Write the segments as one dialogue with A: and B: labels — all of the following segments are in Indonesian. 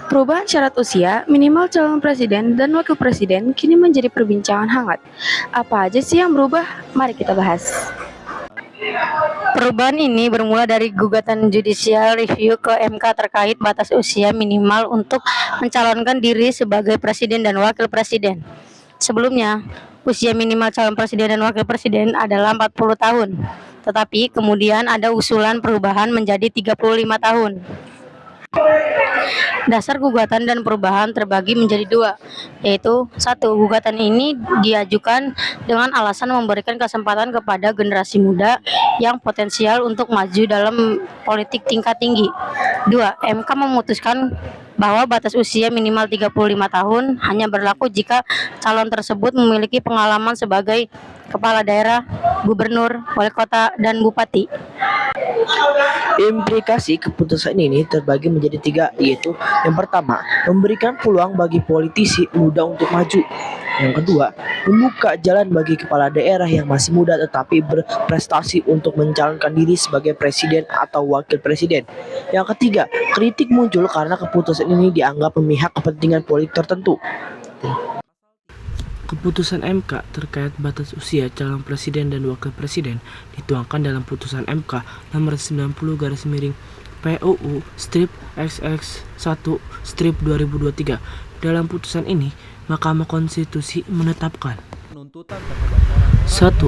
A: Perubahan syarat usia minimal calon presiden dan wakil presiden kini menjadi perbincangan hangat. Apa aja sih yang berubah? Mari kita bahas. Perubahan ini bermula dari gugatan judicial review ke MK terkait batas usia minimal untuk mencalonkan diri sebagai presiden dan wakil presiden. Sebelumnya, usia minimal calon presiden dan wakil presiden adalah 40 tahun. Tetapi kemudian ada usulan perubahan menjadi 35 tahun. Dasar gugatan dan perubahan terbagi menjadi dua, yaitu satu, gugatan ini diajukan dengan alasan memberikan kesempatan kepada generasi muda yang potensial untuk maju dalam politik tingkat tinggi. Dua, MK memutuskan bahwa batas usia minimal 35 tahun hanya berlaku jika calon tersebut memiliki pengalaman sebagai kepala daerah, gubernur, wali kota, dan bupati.
B: Implikasi keputusan ini terbagi menjadi tiga, yaitu yang pertama, memberikan peluang bagi politisi muda untuk maju. Yang kedua, membuka jalan bagi kepala daerah yang masih muda tetapi berprestasi untuk mencalonkan diri sebagai presiden atau wakil presiden. Yang ketiga, kritik muncul karena keputusan ini dianggap memihak kepentingan politik tertentu. Keputusan MK terkait batas usia calon presiden dan wakil presiden dituangkan dalam putusan MK nomor 90/PUU strip XX1 2023. Dalam putusan ini, Mahkamah Konstitusi menetapkan 1.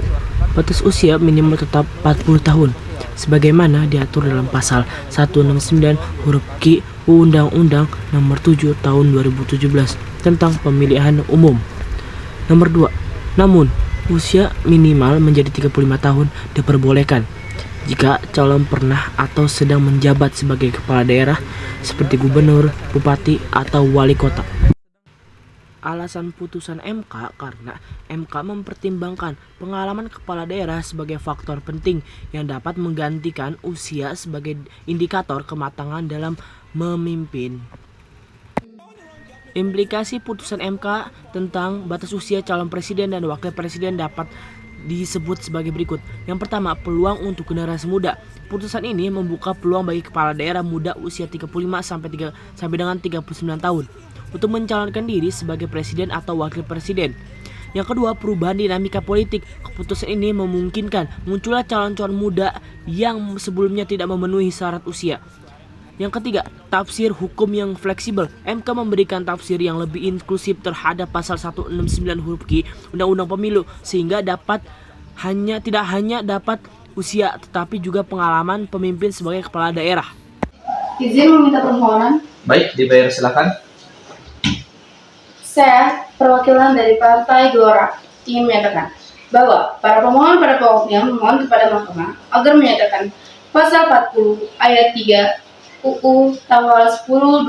B: Batas usia minimal tetap 40 tahun sebagaimana diatur dalam pasal 169 huruf Q Undang-Undang Nomor 7 Tahun 2017 tentang Pemilihan Umum. Nomor 2. Namun, usia minimal menjadi 35 tahun diperbolehkan jika calon pernah atau sedang menjabat sebagai kepala daerah seperti gubernur, bupati, atau wali kota. Alasan putusan MK karena MK mempertimbangkan pengalaman kepala daerah sebagai faktor penting yang dapat menggantikan usia sebagai indikator kematangan dalam memimpin. Implikasi putusan MK tentang batas usia calon presiden dan wakil presiden dapat disebut sebagai berikut. Yang pertama, peluang untuk generasi muda. Putusan ini membuka peluang bagi kepala daerah muda usia 35 sampai dengan 39 tahun untuk mencalonkan diri sebagai presiden atau wakil presiden. Yang kedua, perubahan dinamika politik. Keputusan ini memungkinkan munculnya calon-calon muda yang sebelumnya tidak memenuhi syarat usia. Yang ketiga, tafsir hukum yang fleksibel. MK memberikan tafsir yang lebih inklusif terhadap pasal 169 huruf Q Undang-Undang Pemilu sehingga tidak hanya dapat usia tetapi juga pengalaman pemimpin sebagai kepala daerah.
C: Izin meminta permohonan.
D: Baik, dibayar silakan.
C: Saya, perwakilan dari Partai Gelora, ingin menyatakan bahwa para pemohon pada pokoknya memohon kepada Mahkamah agar menyatakan pasal 40 ayat 3 UU tanggal 10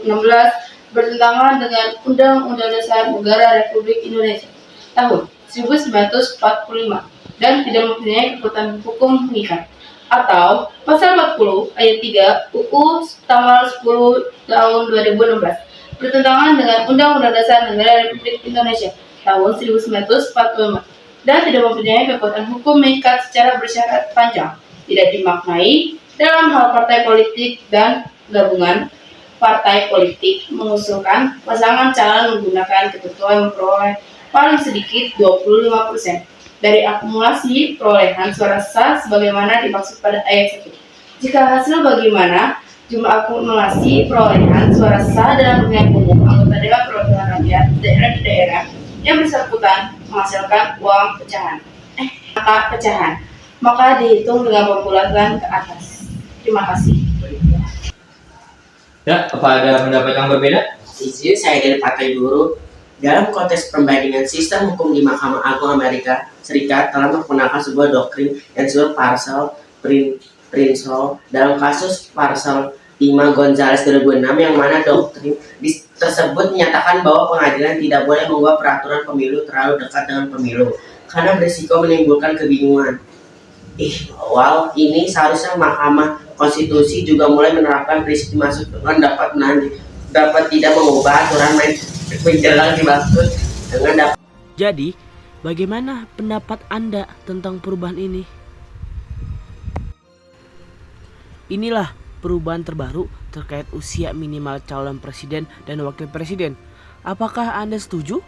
C: 2016 bertentangan dengan Undang-Undang Dasar Negara Republik Indonesia tahun 1945 dan tidak mempunyai kekuatan hukum mengikat, atau pasal 40 ayat 3 UU tanggal 10 tahun 2016 bertentangan dengan Undang-Undang Dasar Negara Republik Indonesia tahun 1945 dan tidak mempunyai kekuatan hukum mengikat secara bersyarat panjang, tidak dimaknai dalam hal partai politik dan gabungan partai politik mengusulkan pasangan calon menggunakan ketentuan memperoleh paling sedikit 25% dari akumulasi perolehan suara sah sebagaimana dimaksud pada ayat 1. Jika hasil bagaimana jumlah akumulasi perolehan suara sah dalam pemilihan umum anggota Dewan Perwakilan Rakyat daerah di daerah yang bersangkutan menghasilkan uang pecahan, maka dihitung dengan pembulatan ke atas. Terima kasih.
D: Ya, apa ada pendapat yang berbeda?
E: Izin saya dari Partai Buruh. Dalam konteks perbandingan sistem hukum di Mahkamah Agung Amerika Serikat telah menggunakan sebuah doktrin yang disebut Parcel Principle dalam kasus Parcel 5 Gonzales 2006 yang mana doktrin tersebut menyatakan bahwa pengadilan tidak boleh membuat peraturan pemilu terlalu dekat dengan pemilu karena berisiko menimbulkan kebingungan. Awal ini seharusnya Mahkamah Konstitusi juga mulai menerapkan prinsip dimaksud dengan dapat tidak mengubah aturan main menjelang dimaksud dengan dapat.
B: Jadi, bagaimana pendapat Anda tentang perubahan ini? Inilah perubahan terbaru terkait usia minimal calon presiden dan wakil presiden. Apakah Anda setuju?